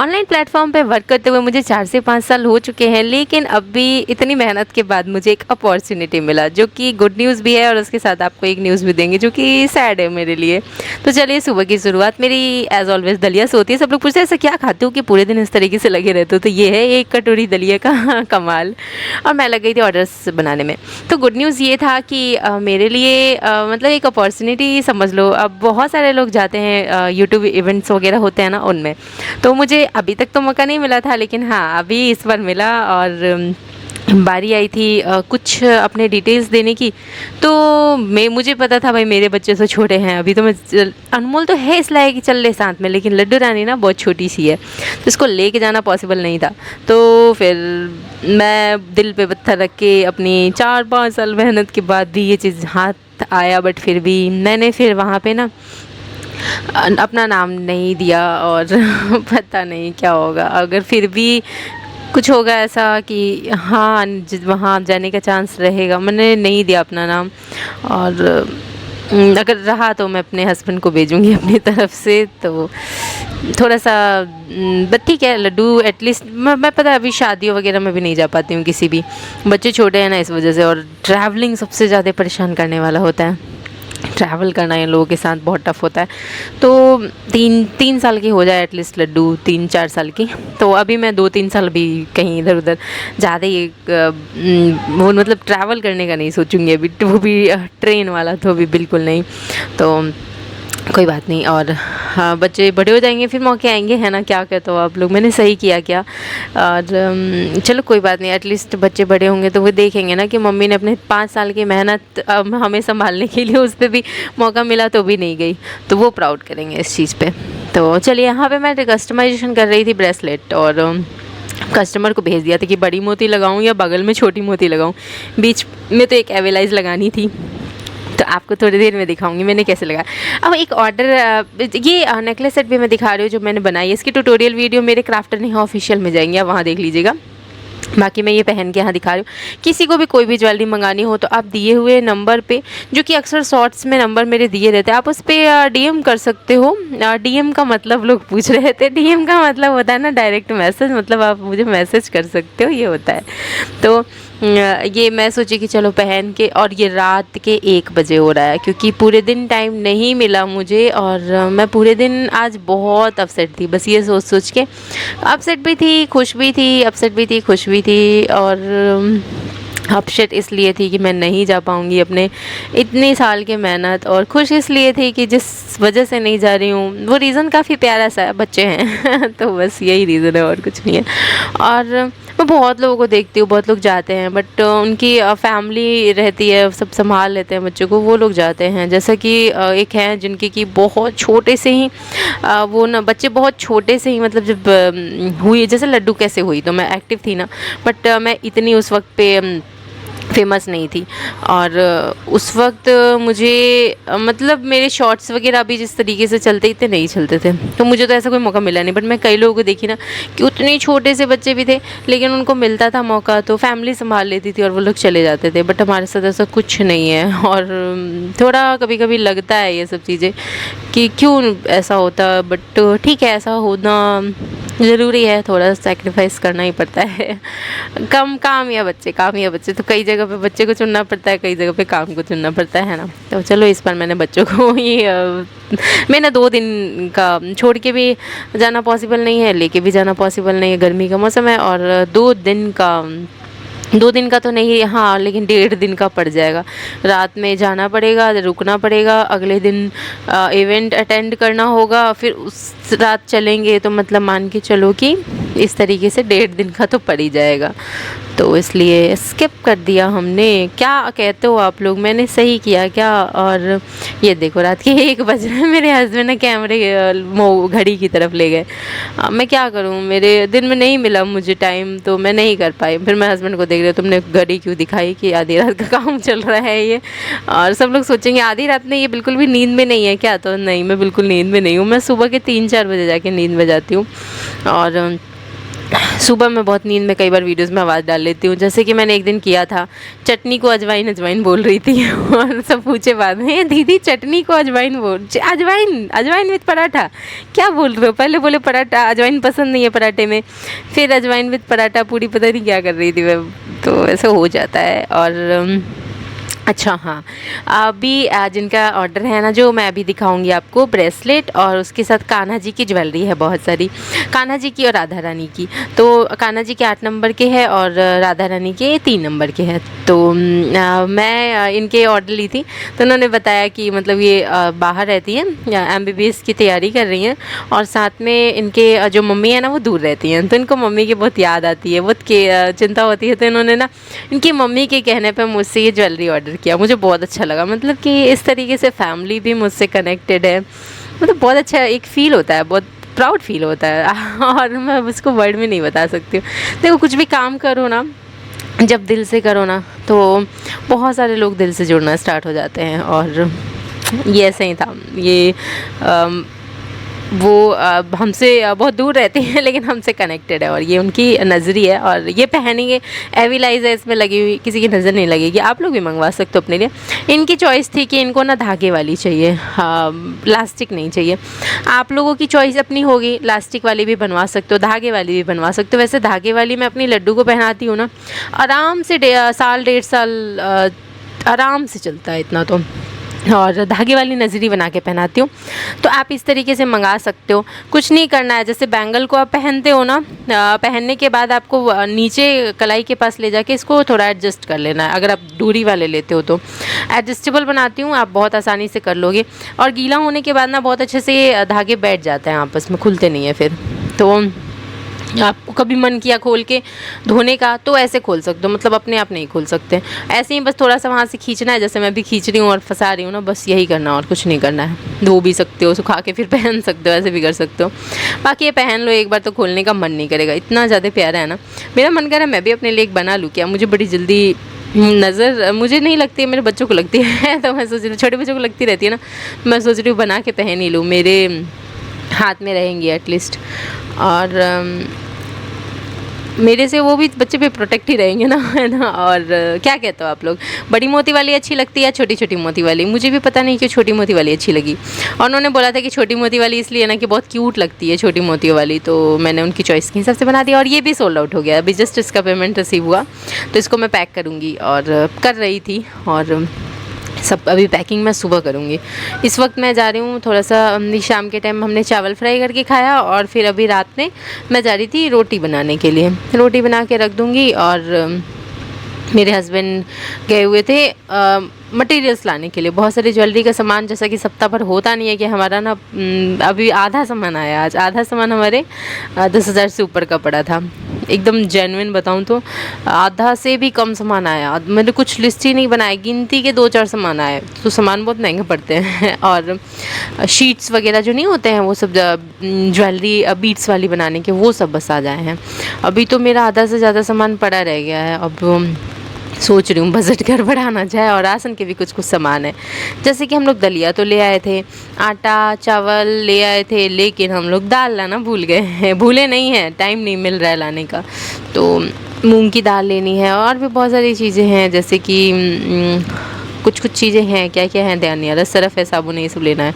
Online platform पे work करते हुए मुझे 4 से 5 साल हो चुके हैं, लेकिन अब भी इतनी मेहनत के बाद मुझे एक अपॉर्चुनिटी मिला, जो कि गुड न्यूज़ भी है और उसके साथ आपको एक न्यूज़ भी देंगे जो कि सैड है मेरे लिए। तो चलिए, सुबह की शुरुआत मेरी एज़ ऑलवेज़ दलिया से होती है। सब लोग पूछते हैं ऐसा क्या खाते हो कि पूरे दिन इस तरीके से लगे रहते हो? तो ये है एक कटोरी दलिया का कमाल। और मैं लग गई थी ऑर्डर्स बनाने में। तो गुड न्यूज़ ये था कि मेरे लिए मतलब एक अपॉर्चुनिटी समझ लो। अब बहुत सारे लोग जाते हैं यूट्यूब इवेंट्स वगैरह होते हैं ना, उनमें। तो मुझे अभी तक तो मौका नहीं मिला था, लेकिन हाँ, अभी इस बार मिला और बारी आई थी कुछ अपने डिटेल्स देने की। तो मुझे पता था भाई मेरे बच्चे तो छोटे हैं अभी, तो अनमोल तो है इस लायक कि चल ले साथ में, लेकिन लड्डू रानी ना बहुत छोटी सी है, तो इसको लेके जाना पॉसिबल नहीं था। तो फिर मैं दिल पे पत्थर रख के अपनी 4-5 साल मेहनत के बाद भी ये चीज़ हाथ आया, बट फिर भी मैंने फिर वहाँ पे ना अपना नाम नहीं दिया और पता नहीं क्या होगा, अगर फिर भी कुछ होगा ऐसा कि हाँ वहाँ जाने का चांस रहेगा। मैंने नहीं दिया अपना नाम, और अगर रहा तो मैं अपने हस्बैंड को भेजूँगी अपनी तरफ से। तो थोड़ा सा बट ठीक है, लड्डू एटलीस्ट मैं पता है अभी शादियों वगैरह में भी नहीं जा पाती हूँ किसी भी, बच्चे छोटे हैं ना इस वजह से। और ट्रैवलिंग सबसे ज़्यादा परेशान करने वाला होता है, ट्रैवल करना इन लोगों के साथ बहुत टफ होता है। तो 3 साल की हो जाए एटलीस्ट लड्डू, 3-4 साल की, तो अभी मैं 2-3 साल भी कहीं इधर उधर ज़्यादा ही वो मतलब ट्रैवल करने का नहीं सोचूंगी अभी, वो भी ट्रेन वाला तो भी बिल्कुल नहीं। तो कोई बात नहीं, और हाँ, बच्चे बड़े हो जाएंगे फिर मौके आएंगे, है ना? क्या कहते हो आप लोग, मैंने सही किया क्या? और चलो कोई बात नहीं, एटलीस्ट बच्चे बड़े होंगे तो वो देखेंगे ना कि मम्मी ने अपने 5 साल की मेहनत हमें संभालने के लिए, उस पर भी मौका मिला तो भी नहीं गई, तो वो प्राउड करेंगे इस चीज़ पे। तो चलिए, यहाँ पे मैं कस्टमाइजेशन कर रही थी ब्रेसलेट, और कस्टमर को भेज दिया था कि बड़ी मोती लगाऊं या बगल में छोटी मोती लगाऊं। बीच में तो एक एवेलाइज लगानी थी, तो आपको थोड़ी देर में दिखाऊंगी मैंने कैसे लगाया। अब एक ऑर्डर, ये नेकलेस सेट भी मैं दिखा रही हूँ जो मैंने बनाई है। इसकी ट्यूटोरियल वीडियो मेरे क्राफ्टर नेहा ऑफिशियल में जाएंगे, आप वहाँ देख लीजिएगा। बाकी मैं ये पहन के यहाँ दिखा रही हूँ। किसी को भी कोई भी ज्वेलरी मंगानी हो तो आप दिए हुए नंबर पे, जो कि अक्सर शॉर्ट्स में नंबर मेरे दिए रहते हैं, आप उस पर डीएम कर सकते हो। डीएम का मतलब लोग पूछ रहे थे, डीएम का मतलब होता है ना डायरेक्ट मैसेज, मतलब आप मुझे मैसेज कर सकते हो, ये होता है। तो ये मैं सोची कि चलो पहन के, और ये रात के 1 बजे हो रहा है क्योंकि पूरे दिन टाइम नहीं मिला मुझे, और मैं पूरे दिन आज बहुत अपसेट थी, बस ये सोच सोच के। अपसेट भी थी, खुश भी थी, अपसेट भी थी, खुश भी थी। और अपसेट इसलिए थी कि मैं नहीं जा पाऊँगी अपने इतनी साल की मेहनत, और खुश इसलिए थी कि जिस वजह से नहीं जा रही हूँ वो रीज़न काफ़ी प्यारा सा है, बच्चे हैं तो बस यही रीज़न है और कुछ नहीं है। और मैं बहुत लोगों को देखती हूँ, बहुत लोग जाते हैं, बट उनकी फैमिली रहती है, सब संभाल लेते हैं बच्चों को, वो लोग जाते हैं। जैसा कि एक हैं जिनके कि बहुत छोटे से ही वो ना बच्चे बहुत छोटे से ही, मतलब जब हुई, जैसे लड्डू कैसे हुई, तो मैं एक्टिव थी ना, बट मैं इतनी उस वक्त पे फेमस नहीं थी। और उस वक्त मुझे मतलब मेरे शॉर्ट्स वगैरह अभी जिस तरीके से चलते इतने नहीं चलते थे, तो मुझे तो ऐसा कोई मौका मिला नहीं। बट मैं कई लोगों को देखी ना कि उतने छोटे से बच्चे भी थे, लेकिन उनको मिलता था मौका तो फैमिली संभाल लेती थी और वो लोग चले जाते थे। बट हमारे साथ ऐसा कुछ नहीं है, और थोड़ा कभी कभी लगता है ये सब चीज़ें कि क्यों ऐसा होता, बट ठीक है, ऐसा होना ज़रूरी है, थोड़ा सेक्रीफाइस करना ही पड़ता है। काम या बच्चे, तो कई जगह पे बच्चे को चुनना पड़ता है, कई जगह पे काम को चुनना पड़ता है ना। तो चलो, इस पर मैंने बच्चों को ही मैंने 2 दिन का छोड़ के भी जाना पॉसिबल नहीं है, लेके भी जाना पॉसिबल नहीं है, गर्मी का मौसम है। और 2 दिन का तो नहीं, हाँ, लेकिन 1.5 दिन का पड़ जाएगा। रात में जाना पड़ेगा, रुकना पड़ेगा, अगले दिन इवेंट अटेंड करना होगा, फिर उस रात चलेंगे, तो मतलब मान के चलो कि इस तरीके से 1.5 दिन का तो पड़ ही जाएगा। तो इसलिए स्किप कर दिया हमने। क्या कहते हो आप लोग, मैंने सही किया क्या? और ये देखो, रात के 1 बज रहे हैं, मेरे हस्बैंड ने कैमरे घड़ी की तरफ ले गए। मैं क्या करूँ, मेरे दिन में नहीं मिला मुझे टाइम, तो मैं नहीं कर पाई। फिर मैं हस्बैंड को देख रही, तुमने घड़ी क्यों दिखाई कि आधी रात का काम चल रहा है ये? और सब लोग सोचेंगे आधी रात में ये बिल्कुल भी नींद में नहीं है क्या? तो नहीं, मैं बिल्कुल नींद में नहीं हूँ, मैं सुबह के 3-4 बजे जाके नींद में जाती हूँ। और सुबह मैं बहुत नींद में कई बार वीडियोस में आवाज़ डाल लेती हूँ। जैसे कि मैंने एक दिन किया था, चटनी को अजवाइन अजवाइन बोल रही थी और सब पूछे बाद में, दीदी चटनी को अजवाइन अजवाइन अजवाइन विद पराठा क्या बोल रहे हो? पहले बोले पराठा, अजवाइन पसंद नहीं है पराठे में, फिर अजवाइन विद पराठा, पूरी पता नहीं क्या कर रही थी मैं। तो ऐसा हो जाता है। और अच्छा हाँ, अभी जिनका ऑर्डर है ना, जो मैं अभी दिखाऊंगी आपको, ब्रेसलेट और उसके साथ कान्हा जी की ज्वेलरी है बहुत सारी, कान्हा जी की और राधा रानी की। तो कान्हा जी के 8 नंबर के हैं और राधा रानी के 3 नंबर के हैं। तो मैं इनके ऑर्डर ली थी, तो उन्होंने बताया कि मतलब ये बाहर रहती हैं, MBBS की तैयारी कर रही हैं, और साथ में इनके जो मम्मी है ना वो दूर रहती हैं, तो इनको मम्मी की बहुत याद आती है, बहुत चिंता होती है। तो इन्होंने ना इनकी मम्मी के कहने पर मुझसे ये ज्वेलरी ऑर्डर किया। मुझे बहुत अच्छा लगा, मतलब कि इस तरीके से फैमिली भी मुझसे कनेक्टेड है, मतलब बहुत अच्छा एक फ़ील होता है, बहुत प्राउड फील होता है और मैं उसको वर्ड में नहीं बता सकती हूँ। देखो, कुछ भी काम करो ना, जब दिल से करो ना, तो बहुत सारे लोग दिल से जुड़ना स्टार्ट हो जाते हैं। और ये ऐसे ही था। ये वो हमसे बहुत दूर रहते हैं लेकिन हमसे कनेक्टेड है, और ये उनकी नज़री है। और ये पहनेंगे, एविलाइज है इसमें लगी हुई, किसी की नज़र नहीं लगेगी। आप लोग भी मंगवा सकते हो अपने लिए। इनकी चॉइस थी कि इनको ना धागे वाली चाहिए, प्लास्टिक नहीं चाहिए। आप लोगों की चॉइस अपनी होगी, प्लास्टिक वाली भी बनवा सकते हो, धागे वाली भी बनवा सकते हो। वैसे धागे वाली मैं अपनी लड्डू को पहनाती हूँ ना, आराम से साल 1.5 साल आराम से चलता है इतना तो, और धागे वाली नज़री बना के पहनाती हूँ। तो आप इस तरीके से मंगा सकते हो, कुछ नहीं करना है। जैसे बैंगल को आप पहनते हो ना, पहनने के बाद आपको नीचे कलाई के पास ले जाके इसको थोड़ा एडजस्ट कर लेना है। अगर आप डोरी वाले लेते हो तो एडजस्टेबल बनाती हूँ, आप बहुत आसानी से कर लोगे। और गीला होने के बाद ना बहुत अच्छे से धागे बैठ जाते हैं आपस में, खुलते नहीं है फिर। तो आपको कभी मन किया खोल के धोने का तो ऐसे खोल सकते हो, मतलब अपने आप नहीं खोल सकते। ऐसे ही बस थोड़ा सा वहाँ से खींचना है, जैसे मैं भी खींच रही हूँ और फंसा रही हूँ ना, बस यही करना और कुछ नहीं करना है। धो भी सकते हो, सुखा के फिर पहन सकते हो, ऐसे भी कर सकते हो। बाकी ये पहन लो एक बार तो खोलने का मन नहीं करेगा, इतना ज़्यादा प्यारा है ना। मेरा मन कर रहा है मैं भी अपने लिए एक बना लूँ क्या। मुझे बड़ी जल्दी नज़र मुझे नहीं लगती है, मेरे बच्चों को लगती है तो मैं सोच रही हूँ, छोटे बच्चों को लगती रहती है ना, मैं सोच रही हूँ बना के पहन ही लूँ, मेरे हाथ में रहेंगी एटलीस्ट। और मेरे से वो भी बच्चे भी प्रोटेक्ट ही रहेंगे ना, है ना। और क्या कहते हो आप लोग, बड़ी मोती वाली अच्छी लगती है या छोटी छोटी मोती वाली? मुझे भी पता नहीं क्यों छोटी मोती वाली अच्छी लगी। और उन्होंने बोला था कि छोटी मोती वाली इसलिए ना कि बहुत क्यूट लगती है छोटी मोतियों वाली, तो मैंने उनकी चॉइस के हिसाब से बना दिया। और ये भी सोल्ड आउट हो गया, अभी जस्ट इसका पेमेंट रिसीव हुआ, तो इसको मैं पैक करूँगी और कर रही थी। और सब अभी पैकिंग मैं सुबह करूँगी। इस वक्त मैं जा रही हूँ थोड़ा सा, शाम के टाइम हमने चावल फ्राई करके खाया, और फिर अभी रात में मैं जा रही थी रोटी बनाने के लिए। रोटी बना के रख दूँगी। और मेरे हस्बैंड गए हुए थे मटेरियल्स लाने के लिए, बहुत सारी ज्वेलरी का सामान, जैसा कि सप्ताह भर होता नहीं है कि हमारा ना अभी आधा सामान आया। आज आधा सामान हमारे 10,000 से ऊपर का पड़ा था। एकदम जेन्युइन बताऊं तो आधा से भी कम सामान आया। मैंने कुछ लिस्ट ही नहीं बनाया, गिनती के 2-4 सामान आए। तो सामान बहुत महंगे पड़ते हैं। और शीट्स वगैरह जो नहीं होते हैं वो सब ज्वेलरी बीट्स वाली बनाने के, वो सब बस आ जाए हैं। अभी तो मेरा आधा से ज़्यादा सामान पड़ा रह गया है। अब सोच रही हूँ बजट गड़बड़ाना जाए। और राशन के भी कुछ कुछ सामान है, जैसे कि हम लोग दलिया तो ले आए थे, आटा चावल ले आए थे, लेकिन हम लोग दाल लाना भूल गए हैं। भूले नहीं हैं, टाइम नहीं मिल रहा है लाने का। तो मूंग की दाल लेनी है, और भी बहुत सारी चीज़ें हैं, जैसे कि कुछ कुछ चीज़ें हैं, क्या क्या हैं ध्यान नहीं आ रहा, सरफ है, साबुन है, ये सब लेना है।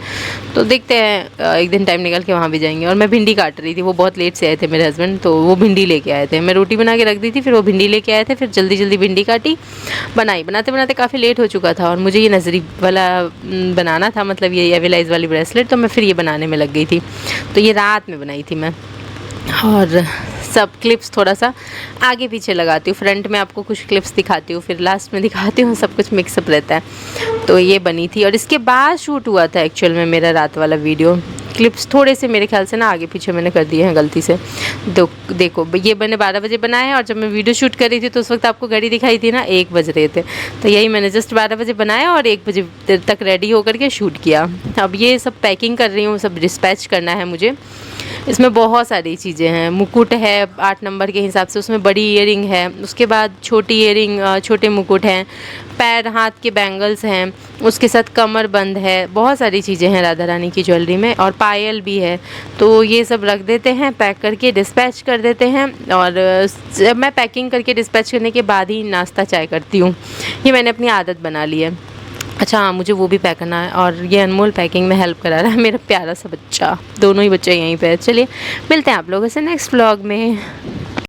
तो देखते हैं एक दिन टाइम निकाल के वहाँ भी जाएंगे। और मैं भिंडी काट रही थी, वो बहुत लेट से आए थे मेरे हस्बैंड, तो वो भिंडी लेके आए थे। मैं रोटी बना के रख दी थी, फिर वो भिंडी लेके आए थे, फिर जल्दी जल्दी भिंडी काटी, बनाई। बनाते बनाते काफ़ी लेट हो चुका था, और मुझे ये नजरी वाला बनाना था, मतलब ये एविलाइज वाली ब्रेसलेट, तो मैं फिर ये बनाने में लग गई थी। तो ये रात में बनाई थी मैं। और सब क्लिप्स थोड़ा सा आगे पीछे लगाती हूँ, फ्रंट में आपको कुछ क्लिप्स दिखाती हूँ, फिर लास्ट में दिखाती हूँ, सब कुछ मिक्सअप रहता है। तो ये बनी थी, और इसके बाद शूट हुआ था एक्चुअल में मेरा रात वाला वीडियो। क्लिप्स थोड़े से मेरे ख्याल से ना आगे पीछे मैंने कर दिए हैं गलती से। देखो ये मैंने 12 बजे बनाया है, और जब मैं वीडियो शूट कर रही थी तो उस वक्त आपको घड़ी दिखाई थी ना, 1 बज रहे थे। तो यही मैंने जस्ट 12 बजे बनाया और 1 बजे तक रेडी होकर के शूट किया। अब ये सब पैकिंग कर रही हूँ, सब डिस्पैच करना है मुझे। इसमें बहुत सारी चीज़ें हैं, मुकुट है 8 नंबर के हिसाब से, उसमें बड़ी ईयरिंग है, उसके बाद छोटी ईयरिंग, छोटे मुकुट हैं, पैर हाथ के बैंगल्स हैं, उसके साथ कमर बंद है, बहुत सारी चीज़ें हैं राधा रानी की ज्वेलरी में, और पायल भी है। तो ये सब रख देते हैं, पैक करके डिस्पैच कर देते हैं। और मैं पैकिंग करके डिस्पैच करने के बाद ही नाश्ता चाय करती हूँ, ये मैंने अपनी आदत बना ली है। अच्छा हाँ, मुझे वो भी पैक करना है, और ये अनमोल पैकिंग में हेल्प करा रहा है मेरा प्यारा सा बच्चा, दोनों ही बच्चे यहीं पे है। चलिए मिलते हैं आप लोगों से नेक्स्ट व्लॉग में।